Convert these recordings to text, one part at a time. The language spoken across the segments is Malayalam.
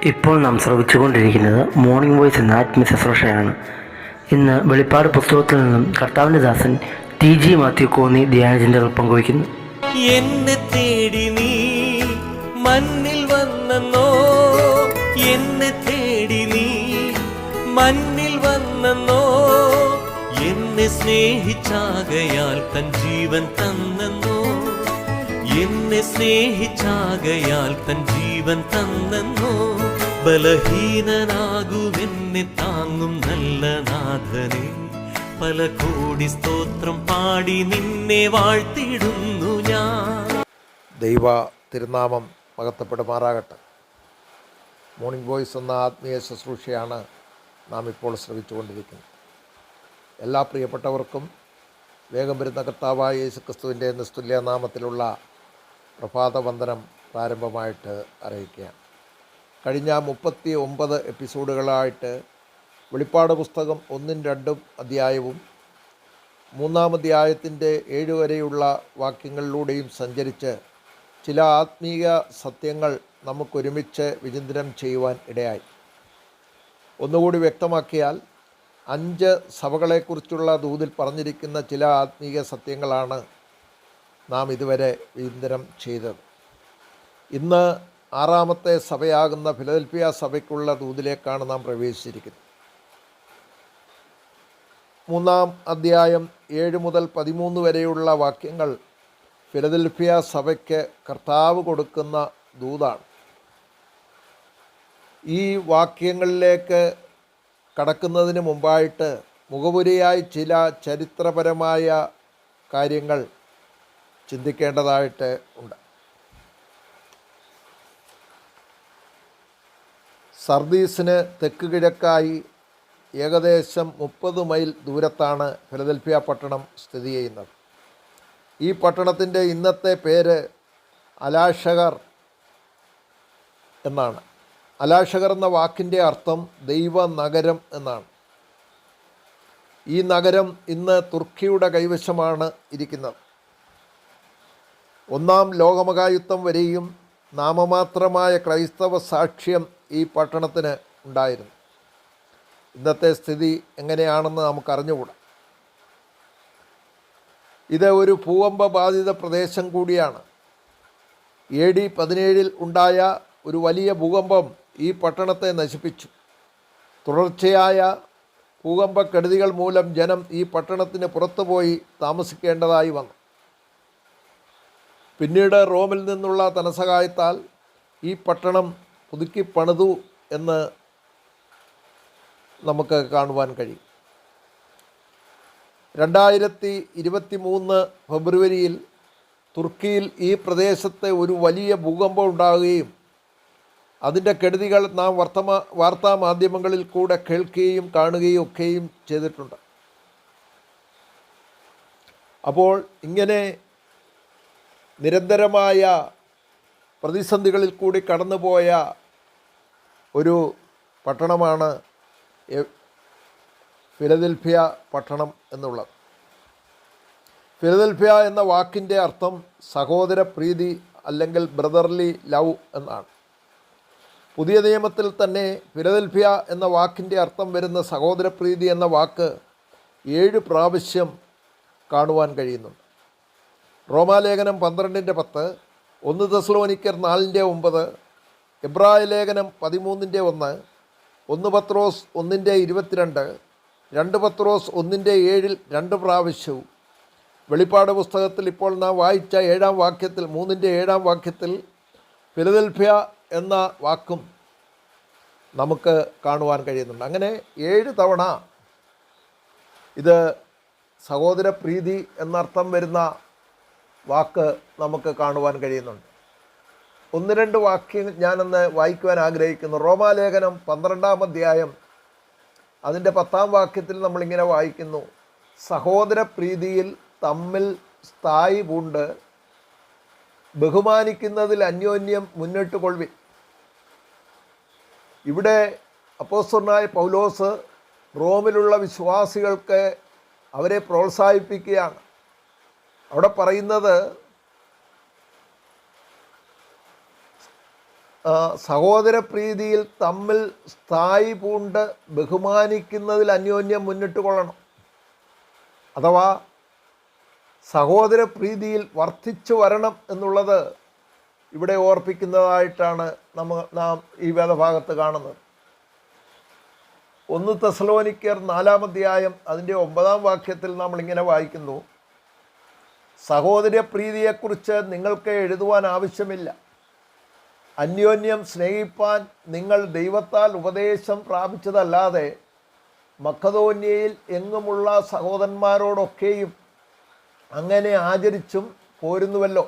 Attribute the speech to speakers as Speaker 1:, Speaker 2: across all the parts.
Speaker 1: ഇപ്പോൾ നാം ശ്രവിച്ചുകൊണ്ടിരിക്കുന്നത് മോർണിംഗ് വോയിസ് എന്ന ആത്മീയ ശുശ്രൂഷയാണ്. ഇന്ന് വെളിപ്പാട് പുസ്തകത്തിൽ നിന്നും കർത്താവിൻ്റെ ദാസൻ TG മാത്യു കോന്നി ധ്യാനചിന്തകൾ പങ്കുവയ്ക്കുന്നു.
Speaker 2: എന്നെ തേടി നീ മണ്ണിൽ വന്നെന്നോ, എന്നെ തേടി നീ മണ്ണിൽ വന്നെന്നോ, എന്നെ സ്നേഹിച്ചാകയാൽ തൻ ജീവൻ തന്നെന്നോ, എന്നെ സ്നേഹിച്ചാകയാൽ തൻ ജീവൻ തന്നെന്നോ, ബലഹീനനാകുമെന്നെ താങ്ങും നല്ല നാഥനെ, പല കോടി സ്തോത്രം പാടി നിന്നെ വാഴ്ത്തിടുന്നു ഞാൻ.
Speaker 3: ദൈവ തിരുനാമം മഹത്വപ്പെടുമാറാകട്ടെ. മോർണിംഗ് വോയിസ് എന്ന ആത്മീയ ശുശ്രൂഷയാണ് നാം ഇപ്പോൾ ശ്രവിച്ചുകൊണ്ടിരിക്കുന്നത്. എല്ലാ പ്രിയപ്പെട്ടവർക്കും വേഗം വരുന്ന കർത്താവായ യേശുക്രിസ്തുവിൻ്റെ നിസ്തുല്യ നാമത്തിലുള്ള പ്രഭാതവന്ദനം പ്രാരംഭമായിട്ട് അറിയിക്കുകയാണ്. കഴിഞ്ഞ 39 എപ്പിസോഡുകളായിട്ട് വെളിപ്പാട് പുസ്തകം 1, 2 അധ്യായവും 3-ാം അധ്യായത്തിൻ്റെ 7 വരെയുള്ള വാക്യങ്ങളിലൂടെയും സഞ്ചരിച്ച് ചില ആത്മീയ സത്യങ്ങൾ നമുക്കൊരുമിച്ച് വിചിന്തനം ചെയ്യുവാൻ ഇടയായി. ഒന്നുകൂടി വ്യക്തമാക്കിയാൽ 5 സഭകളെക്കുറിച്ചുള്ള ദൂതിൽ പറഞ്ഞിരിക്കുന്ന ചില ആത്മീയ സത്യങ്ങളാണ് നാം ഇതുവരെ വിചിന്തനം ചെയ്തത്. ഇന്ന് 6ാമത്തെ സഭയാകുന്ന ഫിലദൽഫിയ സഭയ്ക്കുള്ള ദൂതിലേക്കാണ് നാം പ്രവേശിച്ചിരിക്കുന്നത്. 3-ാം അധ്യായം 7 മുതൽ 13 വരെയുള്ള വാക്യങ്ങൾ ഫിലദൽഫിയ സഭയ്ക്ക് കർത്താവ് കൊടുക്കുന്ന ദൂതാണ്. ഈ വാക്യങ്ങളിലേക്ക് കടക്കുന്നതിന് മുമ്പായിട്ട് മുഖവുരയായി ചില ചരിത്രപരമായ കാര്യങ്ങൾ ചിന്തിക്കേണ്ടതായിട്ട് ഉണ്ട്. സർദീസിന് തെക്ക് കിഴക്കായി ഏകദേശം 30 മൈൽ ദൂരത്താണ് ഫിലദൽഫിയ പട്ടണം സ്ഥിതി ചെയ്യുന്നത്. ഈ പട്ടണത്തിൻ്റെ ഇന്നത്തെ പേര് അലാഷകർ എന്നാണ്. അലാഷകർ എന്ന വാക്കിൻ്റെ അർത്ഥം ദൈവനഗരം എന്നാണ്. ഈ നഗരം ഇന്ന് തുർക്കിയുടെ കൈവശമാണ് ഇരിക്കുന്നത്. 1-ാം ലോകമഹായുദ്ധം വരെയും നാമമാത്രമായ ക്രൈസ്തവ സാക്ഷ്യം ഈ പട്ടണത്തിന് ഉണ്ടായിരുന്നു. ഇന്നത്തെ സ്ഥിതി എങ്ങനെയാണെന്ന് നമുക്കറിഞ്ഞുകൂടാ. ഇത് ഒരു ഭൂകമ്പ ബാധിത പ്രദേശം കൂടിയാണ്. AD 17 ഉണ്ടായ ഒരു വലിയ ഭൂകമ്പം ഈ പട്ടണത്തെ നശിപ്പിച്ചു. തുടർച്ചയായ ഭൂകമ്പക്കെടുതികൾ മൂലം ജനം ഈ പട്ടണത്തിന് പുറത്തുപോയി താമസിക്കേണ്ടതായി വന്നു. പിന്നീട് റോമിൽ നിന്നുള്ള ധനസഹായത്താൽ ഈ പട്ടണം പുതുക്കി പണിതു എന്ന് നമുക്ക് കാണുവാൻ കഴിയും. 2023 ഫെബ്രുവരിയിൽ തുർക്കിയിൽ ഈ പ്രദേശത്ത് ഒരു വലിയ ഭൂകമ്പം ഉണ്ടാകുകയും അതിൻ്റെ കെടുതികൾ നാം വാർത്താ മാധ്യമങ്ങളിൽ കൂടെ കേൾക്കുകയും കാണുകയും ഒക്കെയും ചെയ്തിട്ടുണ്ട്. അപ്പോൾ ഇങ്ങനെ നിരന്തരമായ പ്രതിസന്ധികളിൽ കൂടി കടന്നുപോയ ഒരു പട്ടണമാണ് ഫിലദൽഫിയ പട്ടണം എന്നുള്ളത്. ഫിലദൽഫിയ എന്ന വാക്കിൻ്റെ അർത്ഥം സഹോദര പ്രീതി അല്ലെങ്കിൽ ബ്രദർലി ലവ് എന്നാണ്. പുതിയ നിയമത്തിൽ തന്നെ ഫിലദൽഫിയ എന്ന വാക്കിൻ്റെ അർത്ഥം വരുന്ന സഹോദരപ്രീതി എന്ന വാക്ക് 7 പ്രാവശ്യം കാണുവാൻ കഴിയുന്നുണ്ട്. റോമാലേഖനം 12:10, 1 തെസ്സലോനിക്കർ 4:9, എബ്രായ ലേഖനം 13:1, 1 പത്രോസ് 1:22, 2 പത്രോസ് 1:7 2 പ്രാവശ്യവും, വെളിപ്പാട് പുസ്തകത്തിൽ ഇപ്പോൾ നാം വായിച്ച 7-ാം വാക്യത്തിൽ 3:7 വാക്യത്തിൽ ഫിലദൽഫിയ എന്ന വാക്കും നമുക്ക് കാണുവാൻ കഴിയുന്നുണ്ട്. അങ്ങനെ 7 തവണ ഇത് സഹോദര പ്രീതി എന്നർത്ഥം വരുന്ന വാക്ക് നമുക്ക് കാണുവാൻ കഴിയുന്നുണ്ട്. 1-2 വാക്യം ഞാനൊന്ന് വായിക്കുവാൻ ആഗ്രഹിക്കുന്നു. റോമാലേഖനം 12-ാം അധ്യായം അതിൻ്റെ 10-ാം വാക്യത്തിൽ നമ്മളിങ്ങനെ വായിക്കുന്നു: സഹോദര പ്രീതിയിൽ തമ്മിൽ സ്ഥായി പൂണ്ട് ബഹുമാനിക്കുന്നതിൽ അന്യോന്യം മുന്നിട്ട് കൊള്ളുവിൻ. ഇവിടെ അപ്പോസ്തലനായ പൗലോസ് റോമിലുള്ള വിശ്വാസികൾക്ക് അവരെ പ്രോത്സാഹിപ്പിക്കുകയാണ്. അവിടെ പറയുന്നത് സഹോദരപ്രീതിയിൽ തമ്മിൽ സ്ഥായി പൂണ്ട് ബഹുമാനിക്കുന്നതിൽ അന്യോന്യം മുന്നിട്ട് കൊള്ളണം. അഥവാ സഹോദരപ്രീതിയിൽ വർദ്ധിച്ചു വരണം എന്നുള്ളത് ഇവിടെ ഓർപ്പിക്കുന്നതായിട്ടാണ് നാം ഈ വേദഭാഗത്ത് കാണുന്നത്. 1 തെസ്സലോനിക്കർ 4-ാം അധ്യായം അതിൻ്റെ 9-ാം വാക്യത്തിൽ നമ്മളിങ്ങനെ വായിക്കുന്നു: സഹോദരപ്രീതിയെക്കുറിച്ച് നിങ്ങൾക്ക് എഴുതുവാൻ ആവശ്യമില്ല. അന്യോന്യം സ്നേഹിപ്പാൻ നിങ്ങൾ ദൈവത്താൽ ഉപദേശം പ്രാപിച്ചതല്ലാതെ മക്കദോന്യയിൽ എങ്ങുമുള്ള സഹോദരന്മാരോടൊക്കെയും അങ്ങനെ ആചരിച്ചും പോരുന്നുവല്ലോ.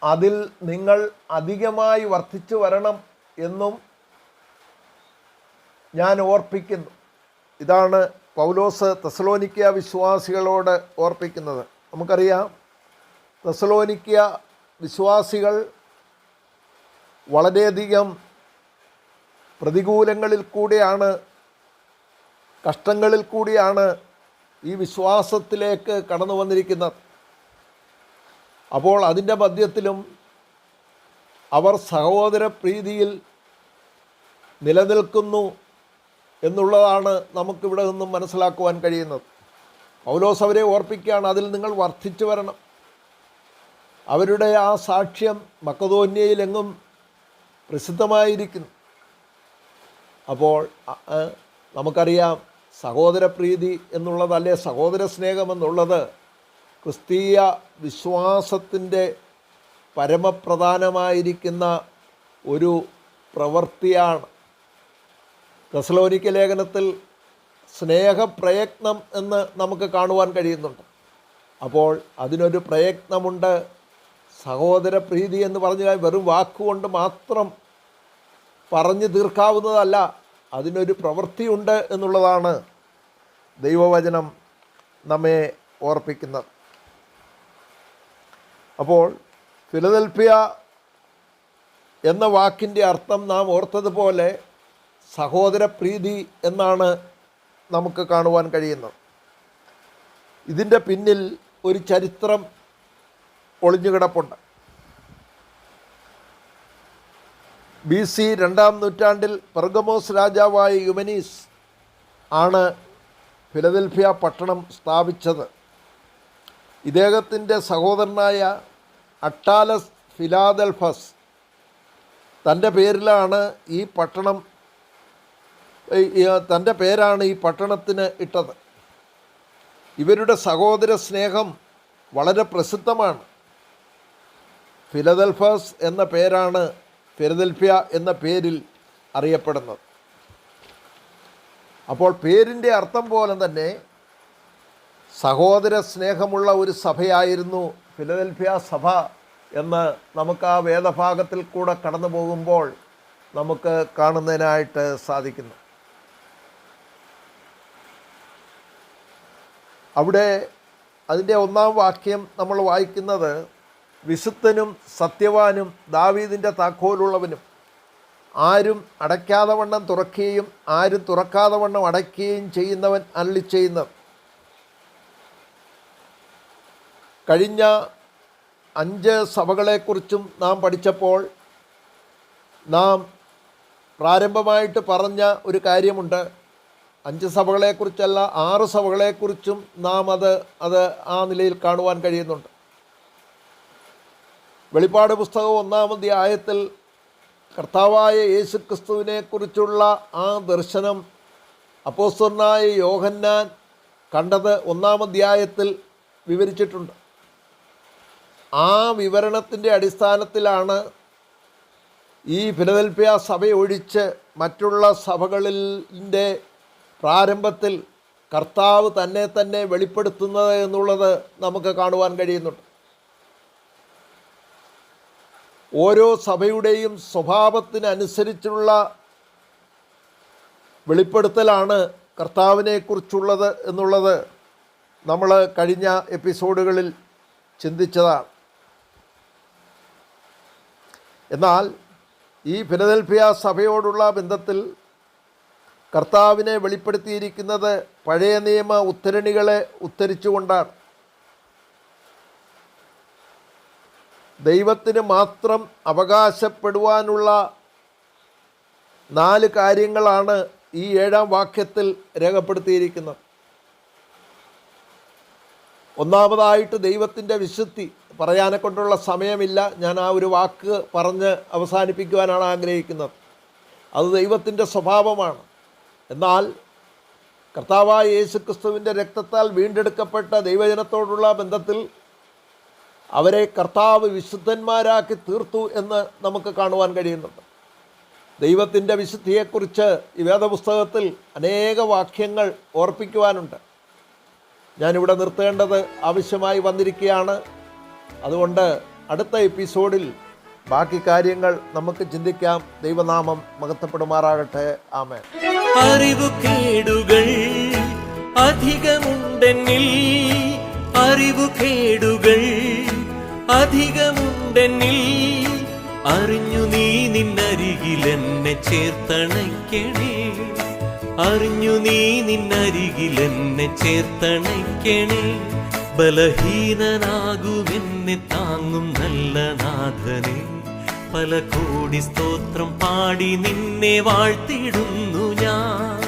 Speaker 3: അതിൽ നിങ്ങൾ അധികമായി വർദ്ധിച്ചു വരണം എന്നും ഞാൻ ഓർപ്പിക്കുന്നു. ഇതാണ് പൗലോസ് തെസ്സലോനിക്ക വിശ്വാസികളോട് ഓർപ്പിക്കുന്നത്. നമുക്കറിയാം, തെസ്സലോനിക്ക വിശ്വാസികൾ വളരെയധികം പ്രതികൂലങ്ങളിൽ കൂടിയാണ്, കഷ്ടങ്ങളിൽ കൂടിയാണ് ഈ വിശ്വാസത്തിലേക്ക് കടന്നു വന്നിരിക്കുന്നത്. അപ്പോൾ അതിൻ്റെ മധ്യത്തിലും അവർ സഹോദരപ്രീതിയിൽ നിലനിൽക്കുന്നു എന്നുള്ളതാണ് നമുക്കിവിടെ നിന്നും മനസ്സിലാക്കുവാൻ കഴിയുന്നത്. പൗലോസ് അവരെ ഓർപ്പിക്കുകയാണ്, അതിൽ നിങ്ങൾ വർദ്ധിച്ചു വരണം. അവരുടെ ആ സാക്ഷ്യം മക്കദോന്യയിലെങ്ങും പ്രസിദ്ധമായിരിക്കുന്നു. അപ്പോൾ നമുക്കറിയാം, സഹോദരപ്രീതി എന്നുള്ളത്, അല്ലെ സഹോദര സ്നേഹമെന്നുള്ളത് ക്രിസ്തീയ വിശ്വാസത്തിൻ്റെ പരമപ്രധാനമായിരിക്കുന്ന ഒരു പ്രവൃത്തിയാണ്. തെസ്സലോനിക്ക ലേഖനത്തിൽ സ്നേഹപ്രയത്നം എന്ന് നമുക്ക് കാണുവാൻ കഴിയുന്നുണ്ട്. അപ്പോൾ അതിനൊരു പ്രയത്നമുണ്ട്. സഹോദരപ്രീതി എന്ന് പറഞ്ഞാൽ വെറും വാക്കുകൊണ്ട് മാത്രം പറഞ്ഞു തീർക്കാവുന്നതല്ല, അതിനൊരു പ്രവൃത്തിയുണ്ട് എന്നുള്ളതാണ് ദൈവവചനം നമ്മെ ഓർപ്പിക്കുന്നത്. അപ്പോൾ ഫിലദൽഫിയ എന്ന വാക്കിൻ്റെ അർത്ഥം നാം ഓർത്തതുപോലെ സഹോദരപ്രീതി എന്നാണ് നമുക്ക് കാണുവാൻ കഴിയുന്നത്. ഇതിൻ്റെ പിന്നിൽ ഒരു ചരിത്രം ഒളിഞ്ഞുകിടപ്പുണ്ട്. BC 2-ാം നൂറ്റാണ്ടിൽ പെർഗമോസ് രാജാവായ യുമനീസ് ആണ് ഫിലദൽഫിയ പട്ടണം സ്ഥാപിച്ചത്. ഇദ്ദേഹത്തിൻ്റെ സഹോദരനായ അട്ടാലസ് ഫിലാദൽഫസ് തൻ്റെ പേരാണ് ഈ പട്ടണത്തിന് ഇട്ടത്. ഇവരുടെ സഹോദര സ്നേഹം വളരെ പ്രസിദ്ധമാണ്. ഫിലദൽഫസ് എന്ന പേരാണ് ഫിലദൽഫിയ എന്ന പേരിൽ അറിയപ്പെടുന്നത്. അപ്പോൾ പേരിൻ്റെ അർത്ഥം പോലെ തന്നെ സഹോദര സ്നേഹമുള്ള ഒരു സഭയായിരുന്നു ഫിലദൽഫിയ സഭ എന്ന് നമുക്ക് ആ വേദഭാഗത്തിൽ കൂടെ കടന്നു പോകുമ്പോൾ നമുക്ക് കാണുന്നതിനായിട്ട് സാധിക്കുന്നു. അവിടെ അതിൻ്റെ 1-ാം വാക്യം നമ്മൾ വായിക്കുന്നത്: വിശുദ്ധനും സത്യവാനും ദാവീദിൻ്റെ താക്കോലുള്ളവനും ആരും അടയ്ക്കാതെ വണ്ണം തുറക്കുകയും ആരും തുറക്കാതെ വണ്ണം അടയ്ക്കുകയും ചെയ്യുന്നവൻ അരുളിച്ചെയ്യുന്നത്. കഴിഞ്ഞ 5 സഭകളെക്കുറിച്ചും നാം പഠിച്ചപ്പോൾ നാം പ്രാരംഭമായിട്ട് പറഞ്ഞ ഒരു കാര്യമുണ്ട്. 5 സഭകളെക്കുറിച്ചല്ല, 6 സഭകളെക്കുറിച്ചും നാം അത് ആ നിലയിൽ കാണുവാൻ കഴിയുന്നുണ്ട്. വെളിപ്പാട് പുസ്തകം 1-ാം അധ്യായത്തിൽ കർത്താവായ യേശു ക്രിസ്തുവിനെക്കുറിച്ചുള്ള ആ ദർശനം അപ്പോസ്തലനായ യോഹന്നാൻ കണ്ടത് 1-ാം അധ്യായത്തിൽ വിവരിച്ചിട്ടുണ്ട്. ആ വിവരണത്തിൻ്റെ അടിസ്ഥാനത്തിലാണ് ഈ ഫിലദൽഫിയ സഭയൊഴിച്ച് മറ്റുള്ള സഭകളിൻ്റെ പ്രാരംഭത്തിൽ കർത്താവ് തന്നെ വെളിപ്പെടുത്തുന്നത് എന്നുള്ളത് നമുക്ക് കാണുവാൻ കഴിയുന്നുണ്ട്. ഓരോ സഭയുടെയും സ്വഭാവത്തിനനുസരിച്ചുള്ള വെളിപ്പെടുത്തലാണ് കർത്താവിനെക്കുറിച്ചുള്ളത് എന്നുള്ളത് നമ്മൾ കഴിഞ്ഞ എപ്പിസോഡുകളിൽ ചിന്തിച്ചതാണ്. എന്നാൽ ഈ ഫിലദൽഫിയ സഭയോടുള്ള ബന്ധത്തിൽ കർത്താവിനെ വെളിപ്പെടുത്തിയിരിക്കുന്നത് പഴയ നിയമ ഉദ്ധരണികളെ ഉദ്ധരിച്ചുകൊണ്ടാണ്. ദൈവത്തിന് മാത്രം അവകാശപ്പെടുവാനുള്ള 4 കാര്യങ്ങളാണ് ഈ 7-ാം വാക്യത്തിൽ രേഖപ്പെടുത്തിയിരിക്കുന്നത്. ഒന്നാമതായിട്ട് ദൈവത്തിൻ്റെ വിശുദ്ധി. പറയാനെ കൊണ്ടുള്ള സമയമില്ല, ഞാൻ ആ ഒരു വാക്ക് പറഞ്ഞ് അവസാനിപ്പിക്കുവാനാണ് ആഗ്രഹിക്കുന്നത്. അത് ദൈവത്തിൻ്റെ സ്വഭാവമാണ്. എന്നാൽ കർത്താവായ യേശുക്രിസ്തുവിൻ്റെ രക്തത്താൽ വീണ്ടെടുക്കപ്പെട്ട ദൈവജനത്തോടുള്ള ബന്ധത്തിൽ അവരെ കർത്താവ് വിശുദ്ധന്മാരാക്കി തീർത്തു എന്ന് നമുക്ക് കാണുവാൻ കഴിയുന്നുണ്ട്. ദൈവത്തിൻ്റെ വിശുദ്ധിയെക്കുറിച്ച് ഈ വേദപുസ്തകത്തിൽ അനേക വാക്യങ്ങൾ ഓർപ്പിക്കുവാനുണ്ട്. ഞാനിവിടെ നിർത്തേണ്ടത് ആവശ്യമായി വന്നിരിക്കുകയാണ്. അതുകൊണ്ട് അടുത്ത എപ്പിസോഡിൽ ബാക്കി കാര്യങ്ങൾ നമുക്ക് ചിന്തിക്കാം. ദൈവനാമം മഹത്വപ്പെടുമാറാകട്ടെ. ആമേൻ.
Speaker 2: അറിവുകേടുകൾ അധികമുണ്ടെന്നിൽ, അറിവുകേടുകൾ അധികമുണ്ടെന്നിൽ, അറിഞ്ഞു നീ നിന്നരികിലെന്നെ ചേർത്തണയ്ക്കണേ, അറിഞ്ഞു നീ നിന്നരികിലെന്നെ ചേർത്തണയ്ക്കണേ. ബലഹീനനാകുമെന്നെ താങ്ങും നല്ല നാഥനെ, പല കോടി സ്തോത്രം പാടി നിന്നെ വാഴ്ത്തിടുന്നു ഞാൻ.